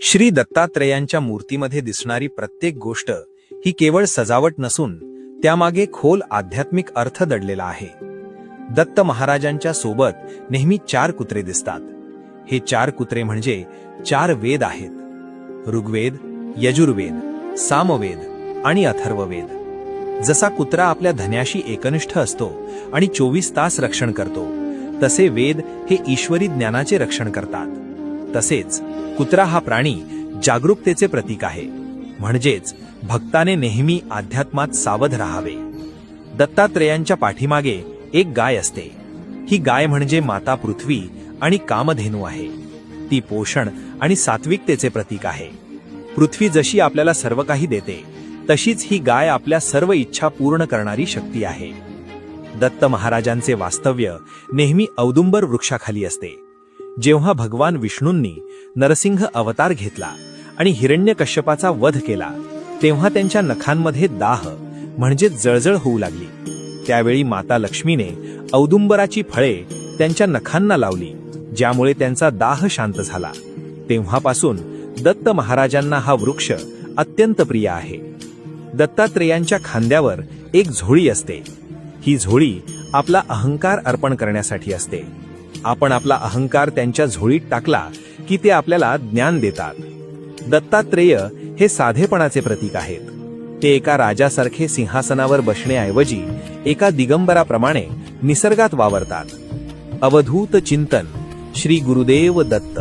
श्री दत्तात्रेयांच्या मूर्तीमध्ये दिसणारी प्रत्येक गोष्ट ही केवळ सजावट नसून त्यामागे खोल आध्यात्मिक अर्थ दडलेला आहे. दत्त महाराजांच्या सोबत नेहमी 4 कुत्रे दिसतात. हे 4 कुत्रे म्हणजे 4 वेद आहेत. ऋग्वेद, यजुर्वेद, सामवेद आणि अथर्ववेद. जसा कुत्रा आपल्या धन्याशी एकनिष्ठ असतो आणि 24 तास रक्षण करतो, तसे वेद हे ईश्वरी ज्ञानाचे रक्षण करतात. तसेच कुत्रा हा प्राणी जागरूकतेचे प्रतीक आहे, म्हणजेच भक्ताने नेहमी अध्यात्मात सावध राहावे. दत्तात्रेयांच्या पाठीमागे एक गाय असते. ही गाय म्हणजे माता पृथ्वी आणि कामधेनू आहे. ती पोषण आणि सात्विकतेचे प्रतीक आहे. पृथ्वी जशी आपल्याला सर्व काही देते, तशीच ही गाय आपल्या सर्व इच्छा पूर्ण करणारी शक्ती आहे. दत्त महाराजांचे वास्तव्य नेहमी औदुंबर वृक्षाखाली असते. जेव्हा भगवान विष्णूंनी नरसिंह अवतार घेतला आणि हिरण्यकश्यपाचा वध केला, तेव्हा त्यांच्या नखांमध्ये दाह म्हणजे जळजळ होऊ लागली. त्यावेळी माता लक्ष्मीने औदुंबराची फळे त्यांच्या नखांना लावली, ज्यामुळे त्यांचा दाह शांत झाला. तेव्हापासून दत्त महाराजांना हा वृक्ष अत्यंत प्रिय आहे. दत्तात्रेयांच्या खांद्यावर एक झोळी असते. ही झोळी आपला अहंकार अर्पण करण्यासाठी असते. आपण आपला अहंकार त्यांच्या झोळीत टाकला की ते आपल्याला ज्ञान देतात. दत्तात्रेय हे साधेपणाचे प्रतीक आहेत. ते एका राजासारखे सिंहासनावर बसण्याऐवजी एका दिगंबराप्रमाणे निसर्गात वावरतात. अवधूत चिंतन. श्री गुरुदेव दत्त.